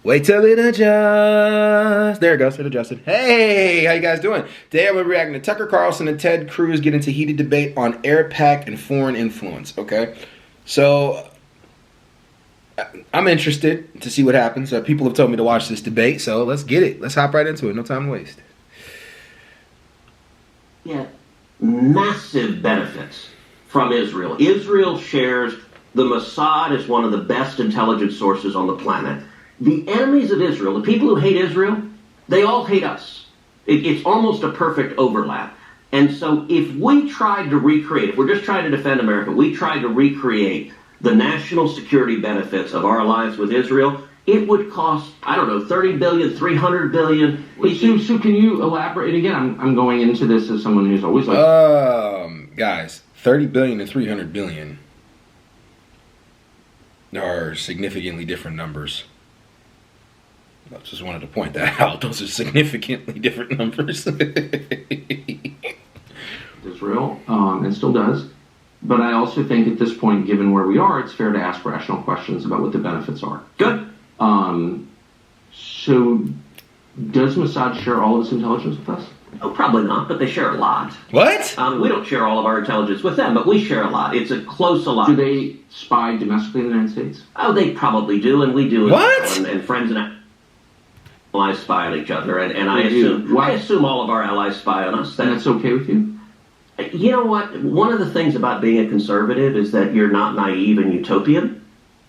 Wait till it adjusts. There it goes. It adjusted. Hey, how you guys doing? Today I'm reacting to Tucker Carlson and Ted Cruz get into heated debate on AIPAC and foreign influence. Okay, so I'm interested to see what happens. People have told me to watch this debate, so let's get it. Let's hop right into it. No time to waste. Yeah, massive benefits from Israel. Israel shares the Mossad is one of the best intelligence sources on the planet. The enemies of Israel, the people who hate Israel, they all hate us. It's almost a perfect overlap. And so if we tried to recreate, if we're just trying to defend America, we tried to recreate the national security benefits of our alliance with Israel, it would cost, I don't know, $30 billion, $300 billion. So can you elaborate again? I'm going into this as someone who's always like... Guys, $30 billion and $300 billion are significantly different numbers. I just wanted to point that out. Those are significantly different numbers. Israel, and still does. But I also think at this point, given where we are, it's fair to ask rational questions about what the benefits are. Good. So does Mossad share all of its intelligence with us? Oh, probably not, but they share a lot. What? We don't share all of our intelligence with them, but we share a lot. It's a close alliance. Do they spy domestically in the United States? Oh, they probably do, and we do. What? And friends and allies spy on each other, and I assume all of our allies spy on us. And that's okay with you? You know what? One of the things about being a conservative is that you're not naive and utopian.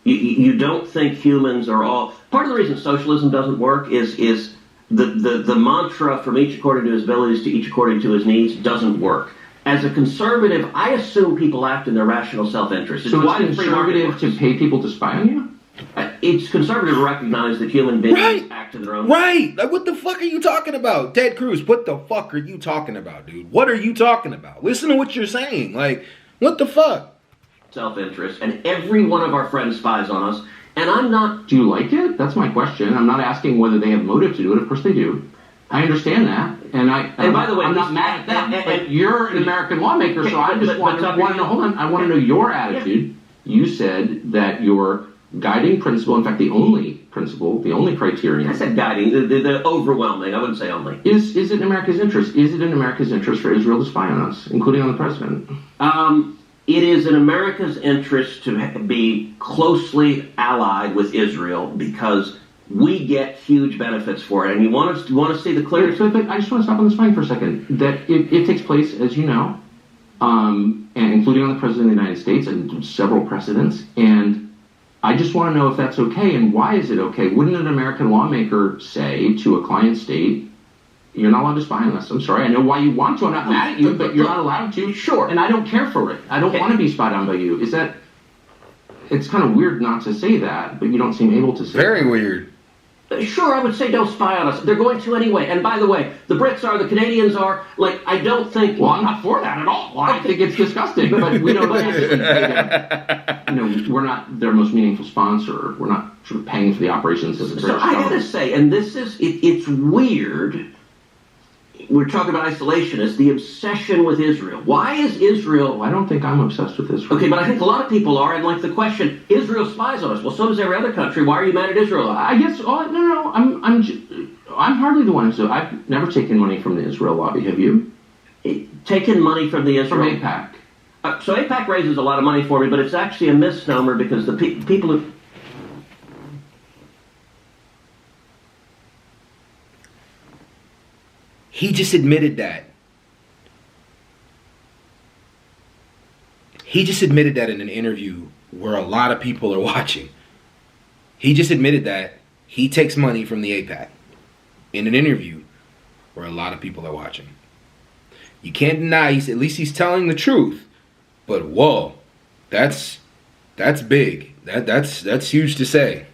You don't think humans are all... Part of the reason socialism doesn't work is the mantra from each according to his abilities to each according to his needs doesn't work. As a conservative, I assume people act in their rational self-interest. So it's conservative to pay people to spy on you? It's conservative to recognize that human beings act in their own... Right! Like, what the fuck are you talking about? Ted Cruz, what the fuck are you talking about, dude? What are you talking about? Listen to what you're saying. Like, what the fuck? Self-interest, and every one of our friends spies on us, and I'm not... Do you like it? That's my question. I'm not asking whether they have motive to do it. Of course they do. I understand that, and by the way, I'm not mad at them. But you're an American lawmaker, so I just want to know. Hold on, I want to know your attitude. Yeah. You said that your guiding principle, in fact, the only principle, the only criterion. I said guiding, the overwhelming. I wouldn't say only. Is it in America's interest? Is it in America's interest for Israel to spy on us, including on the president? It is in America's interest to be closely allied with Israel because we get huge benefits for it. And you want to see the clear... But I just want to stop on this point for a second. That it takes place, as you know, and including on the President of the United States and several precedents. And I just want to know if that's okay and why is it okay? Wouldn't an American lawmaker say to a client state, you're not allowed to spy on us? I'm sorry, I know why you want to. I'm not mad at you, but you're not allowed to. Sure. And I don't care for it. I don't want to be spied on by you. Is that... It's kind of weird not to say that, but you don't seem able to say Very that. weird. Sure, I would say don't spy on us. They're going to anyway. And by the way, the Brits are, the Canadians are. Like, I don't think... Well, I'm not for that at all. Well, I think it's disgusting, but we don't have to. You know, we're not their most meaningful sponsor. We're not sort of paying for the operations of the British government. So I gotta say, and this is... It's weird... We're talking about isolationists, the obsession with Israel. Why is Israel... Well, I don't think I'm obsessed with Israel. Okay, but I think a lot of people are, and like the question, Israel spies on us. Well, so does every other country. Why are you mad at Israel? I guess... No. I'm hardly the one who's... I've never taken money from the Israel lobby. Have you? Taken money from the Israel... From AIPAC. So AIPAC raises a lot of money for me, but it's actually a misnomer because the people who... He just admitted that. He just admitted that in an interview where a lot of people are watching. He just admitted that he takes money from the AIPAC in an interview where a lot of people are watching. You can't deny, at least he's telling the truth. But whoa, that's big. That's huge to say.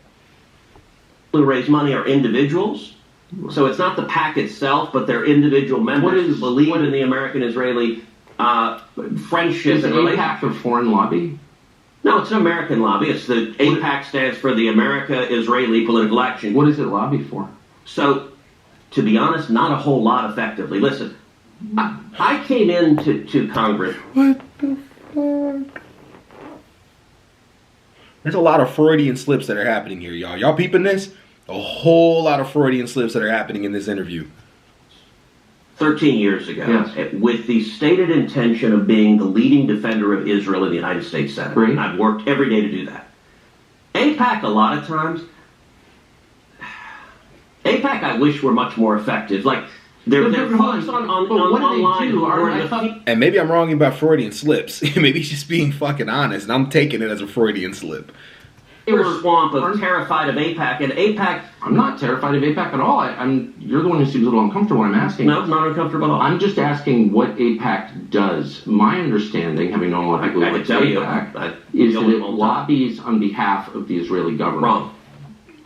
Who raise money are individuals. So it's not the PAC itself, but they're individual members who believe in the American-Israeli friendship and relationship. Is AIPAC a foreign lobby? No, it's an American lobby. It's the AIPAC stands for the America-Israeli Political Action. What does it lobby for? So, to be honest, not a whole lot effectively. Listen, I came into Congress. What the fuck? There's a lot of Freudian slips that are happening here, y'all. Y'all peeping this? A whole lot of Freudian slips that are happening in this interview. 13 years ago, Yes. with the stated intention of being the leading defender of Israel in the United States Senate. Great. And I've worked every day to do that. AIPAC, a lot of times, AIPAC, I wish were much more effective. Like, they're folks on what do online they do? who are I the thought- And maybe I'm wrong about Freudian slips. Maybe he's just being fucking honest, and I'm taking it as a Freudian slip. swamp of terrified of AIPAC, and AIPAC. I'm not terrified of AIPAC at all. You're the one who seems a little uncomfortable when I'm asking. No, not uncomfortable at all. I'm just asking what AIPAC does. My understanding, having known a lot of people I who can tell you, AIPAC, is that it lobbies on behalf of the Israeli government. Wrong.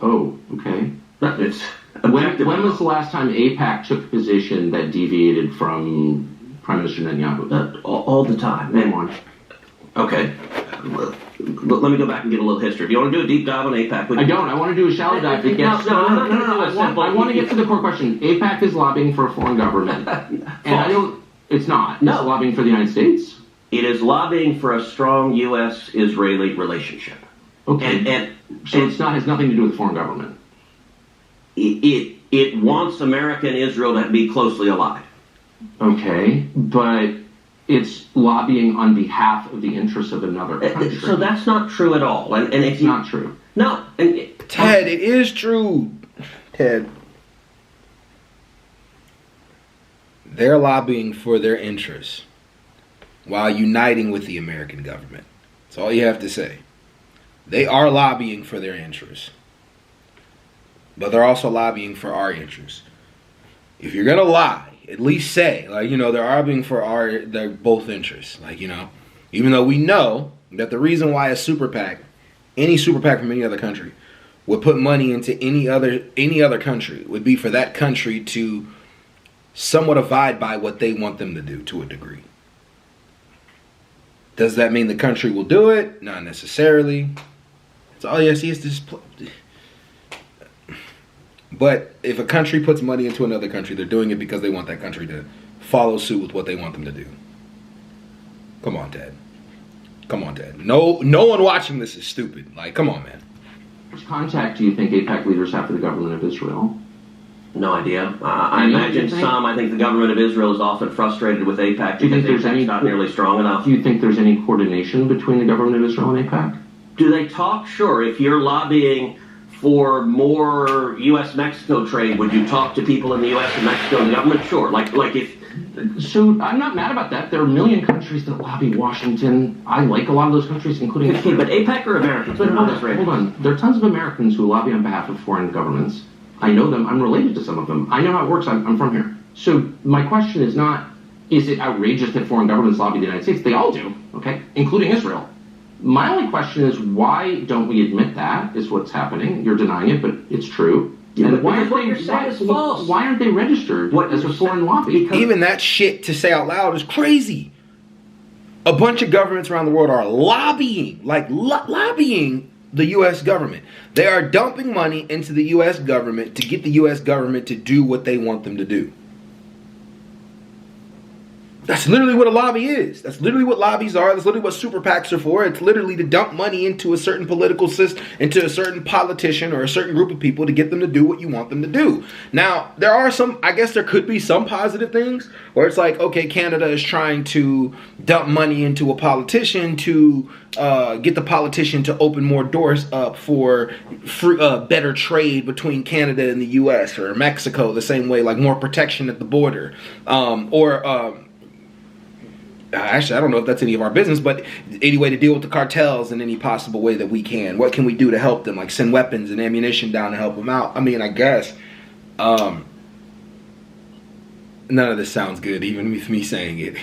Oh, okay. It's When was the last time AIPAC took a position that deviated from Prime Minister Netanyahu? all the time. Name one. Okay. Let me go back and get a little history. Do you want to do a deep dive on AIPAC? I don't. I want to do a shallow dive that gets... No, I'm not going to do a simple... I want to get to the core question. AIPAC is lobbying for a foreign government. And I don't... It's not. No. It's lobbying for the United States. It is lobbying for a strong U.S.-Israeli relationship. Okay. So it's not has nothing to do with the foreign government. It wants America and Israel to be closely allied. Okay, but it's lobbying on behalf of the interests of another country. So that's not true at all. And if It's not true. No. Ted, it is true. Ted. They're lobbying for their interests while uniting with the American government. That's all you have to say. They are lobbying for their interests. But they're also lobbying for our interests. If you're going to lie, at least say, they're lobbying for their both interests. Even though we know that the reason why a super PAC, any super PAC from any other country, would put money into any other country would be for that country to somewhat abide by what they want them to do to a degree. Does that mean the country will do it? Not necessarily. It's all you see is this. But if a country puts money into another country, they're doing it because they want that country to follow suit with what they want them to do. Come on, Ted. Come on, Ted. No one watching this is stupid. Come on, man. Which contact do you think AIPAC leaders have for the government of Israel? No idea. I imagine some. I think the government of Israel is often frustrated with AIPAC because AIPAC's not nearly strong enough. Do you think there's any coordination between the government of Israel and AIPAC? Do they talk? Sure. If you're lobbying for more U.S.-Mexico trade, would you talk to people in the U.S. and Mexico, the government? Sure. So I'm not mad about that. There are a million countries that lobby Washington. I like a lot of those countries, including... Okay, but AIPAC are Americans. But hold on. There are tons of Americans who lobby on behalf of foreign governments. I know them. I'm related to some of them. I know how it works. I'm from here. So my question is not, is it outrageous that foreign governments lobby the United States? They all do, okay, including Israel. My only question is, why don't we admit that is what's happening? You're denying it, but it's true. And why aren't they registered as a foreign lobby? Even that shit to say out loud is crazy. A bunch of governments around the world are lobbying, lobbying the U.S. government. They are dumping money into the U.S. government to get the U.S. government to do what they want them to do. That's literally what a lobby is. That's literally what lobbies are. That's literally what super PACs are for. It's literally to dump money into a certain political system, into a certain politician or a certain group of people to get them to do what you want them to do. Now, there could be some positive things where it's like, okay, Canada is trying to dump money into a politician to get the politician to open more doors up for better trade between Canada and the U.S. or Mexico the same way, like more protection at the border. Actually, I don't know if that's any of our business, but any way to deal with the cartels in any possible way that we can. What can we do to help them? Like send weapons and ammunition down to help them out. I mean, I guess. None of this sounds good, even with me saying it.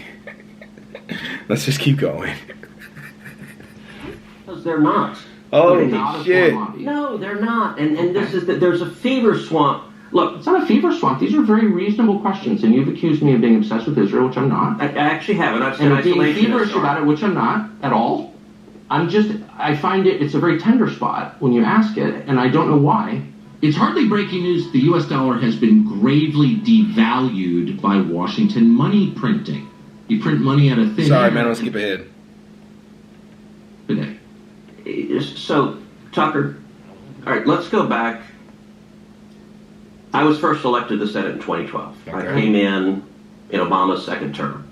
Let's just keep going. Because they're not. Oh, shit. No, they're not. And this is that there's a fever swamp. Look, it's not a fever swamp. These are very reasonable questions, and you've accused me of being obsessed with Israel, which I'm not. I actually haven't. I've said and being feverish about it, which I'm not at all. I find it's a very tender spot when you ask it, and I don't know why. It's hardly breaking news. The U.S. dollar has been gravely devalued by Washington money printing. You print money out of thin air. Sorry, man, I'll skip ahead. Today. So, Tucker, all right, let's go back I was first elected to the Senate in 2012. Okay. I came in Obama's second term.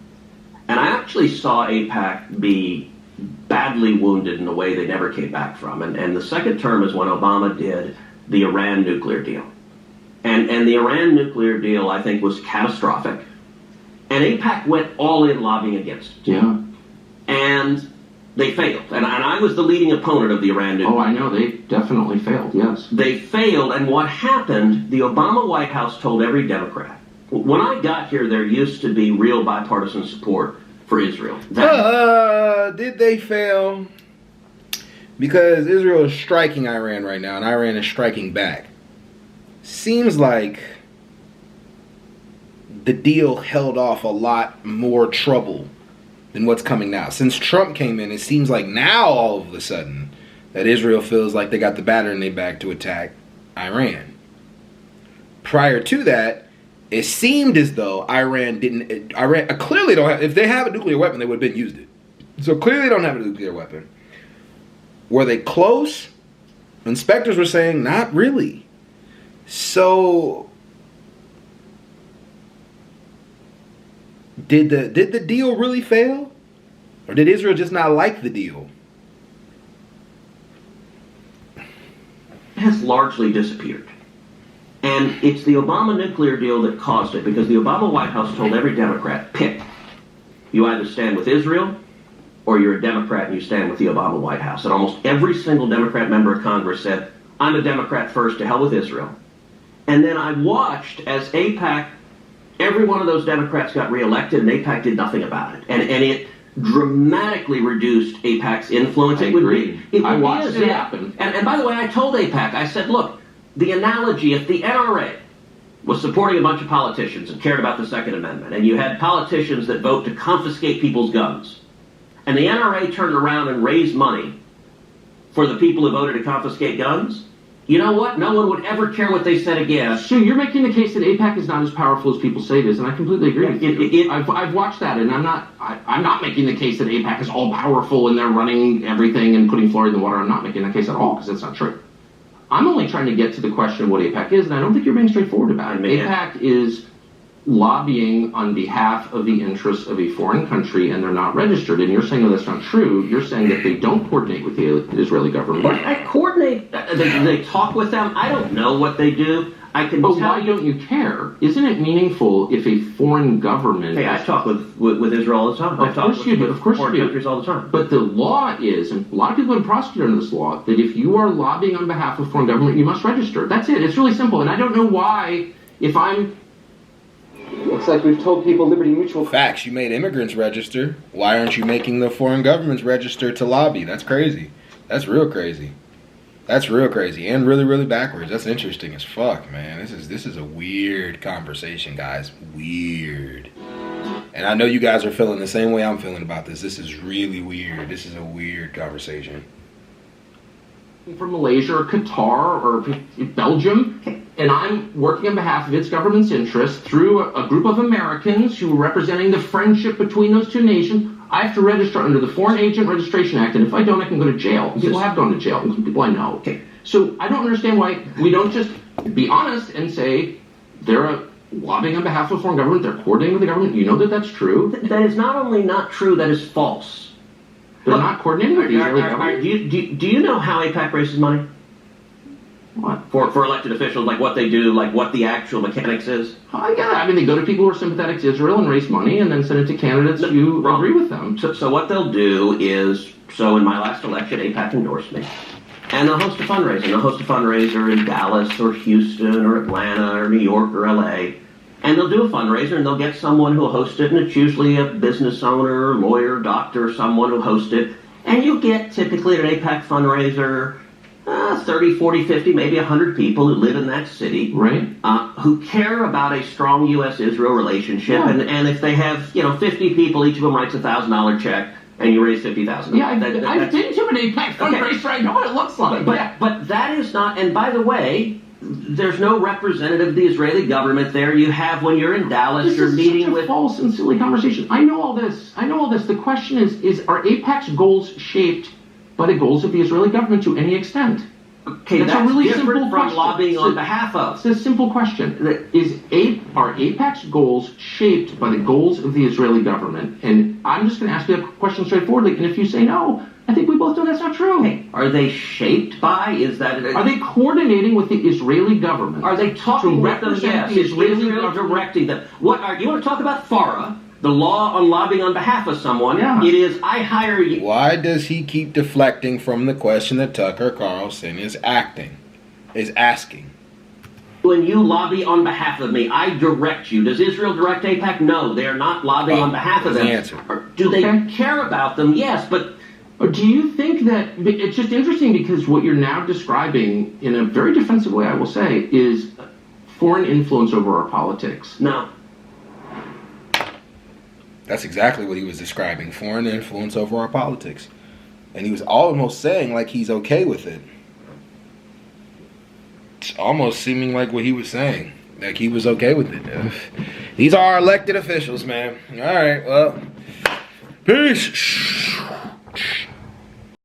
And I actually saw AIPAC be badly wounded in a way they never came back from. And the second term is when Obama did the Iran nuclear deal. And the Iran nuclear deal, I think, was catastrophic. And AIPAC went all in lobbying against it. Yeah. And they failed. And I was the leading opponent of the Iran nuclear deal. Oh, I know. They definitely failed, yes. They failed, and what happened, the Obama White House told every Democrat, when I got here, there used to be real bipartisan support for Israel. Did they fail? Because Israel is striking Iran right now, and Iran is striking back. Seems like the deal held off a lot more trouble than what's coming now. Since Trump came in, it seems like now all of a sudden that Israel feels like they got the batter in their back to attack Iran. Prior to that, it seemed as though Iran clearly don't have, if they have a nuclear weapon, they would have been used it. So clearly they don't have a nuclear weapon. Were they close? Inspectors were saying not really. So did the deal really fail? Or did Israel just not like the deal? Has largely disappeared. And it's the Obama nuclear deal that caused it, because the Obama White House told every Democrat, pick. You either stand with Israel or you're a Democrat and you stand with the Obama White House. And almost every single Democrat member of Congress said, I'm a Democrat first, to hell with Israel. And then I watched as AIPAC, every one of those Democrats got reelected and AIPAC did nothing about it. And it dramatically reduced AIPAC's influence. I agree. I watched it happen. And by the way, I told AIPAC, I said, look, the analogy, if the NRA was supporting a bunch of politicians and cared about the Second Amendment, and you had politicians that vote to confiscate people's guns, and the NRA turned around and raised money for the people who voted to confiscate guns, you know what? No one would ever care what they said again. So you're making the case that AIPAC is not as powerful as people say it is, and I completely agree with you. I've watched that, and I'm not making the case that AIPAC is all powerful and they're running everything and putting fluoride in the water. I'm not making that case at all, because that's not true. I'm only trying to get to the question of what AIPAC is, and I don't think you're being straightforward about it. AIPAC is lobbying on behalf of the interests of a foreign country, and they're not registered. And you're saying, no, that's not true. You're saying that they don't coordinate with the Israeli government. But I coordinate. They talk with them. I don't know what they do. I can. But why don't you care? Isn't it meaningful if a foreign government? Hey, I talk with Israel all the time. Of course you do. Of course you do. Countries all the time. But the law is, and a lot of people have been prosecuted under this law, that if you are lobbying on behalf of a foreign government, you must register. That's it. It's really simple. And I don't know why, if I'm. Looks like we've told people Liberty Mutual. Facts. You made immigrants register. Why aren't you making the foreign governments register to lobby? That's crazy. That's real crazy. That's real crazy and really, really backwards. That's interesting as fuck, man. This is a weird conversation, guys. Weird. And I know you guys are feeling the same way I'm feeling about this. This is really weird. This is a weird conversation. From Malaysia or Qatar or Belgium, and I'm working on behalf of its government's interests through a group of Americans who are representing the friendship between those two nations. I have to register under the Foreign Agent Registration Act, and if I don't, I can go to jail. People have gone to jail, including people I know. Okay. So I don't understand why we don't just be honest and say they're lobbying on behalf of a foreign government, they're coordinating with the government. You know that that's true. That is not only not true, that is false. They're not coordinating with the Israeli government. Do you know how AIPAC raises money? What? For elected officials, like what they do, like what the actual mechanics is? Yeah, I mean, they go to people who are sympathetic to Israel and raise money and then send it to candidates who agree with them. So what they'll do is, so in my last election, AIPAC endorsed me. And they'll host a fundraiser. They'll host a fundraiser in Dallas or Houston or Atlanta or New York or LA. And they'll do a fundraiser and they'll get someone who'll host it, and it's usually a business owner, lawyer, doctor, someone who'll host it. And you'll get typically at an AIPAC fundraiser 30, 40, 50, maybe 100 people who live in that city, right? Who care about a strong U.S.-Israel relationship. Yeah. And if they have 50 people, each of them writes a $1,000 check, and you raise $50,000. Yeah, I've been to an AIPAC fundraiser. Okay. I know what it looks like. But that is not. And by the way, there's no representative of the Israeli government there. You have, when you're in Dallas, you're meeting with false and silly conversation. I know all this. The question is are AIPAC's goals shaped by the goals of the Israeli government to any extent? Okay, That's a that's really different simple from question. lobbying on behalf It's of. a simple question. Are AIPAC's goals shaped by the goals of the Israeli government? And I'm just going to ask you that question straightforwardly. And if you say no, I think we both know that's not true. Okay, are they shaped by? Is that? Are they coordinating with the Israeli government? Are they talking to with them? represent Yes. the Is Israeli Israel government? directing them? What are you want to talk about? FARA, the law on lobbying on behalf of someone. Yeah. It is I hire you. Why does he keep deflecting from the question that Tucker Carlson is asking? When you lobby on behalf of me, I direct you. Does Israel direct AIPAC? No, they are not lobbying on behalf of them. There's the answer. Or do they care about them? Yes, but Do you think that it's just interesting because what you're now describing in a very defensive way, I will say, is foreign influence over our politics? no. That's exactly what he was describing. Foreign influence over our politics. And he was almost saying like he's okay with it. It's almost seeming like what he was saying. Like he was okay with it. These are our elected officials, man. All right, well. Peace.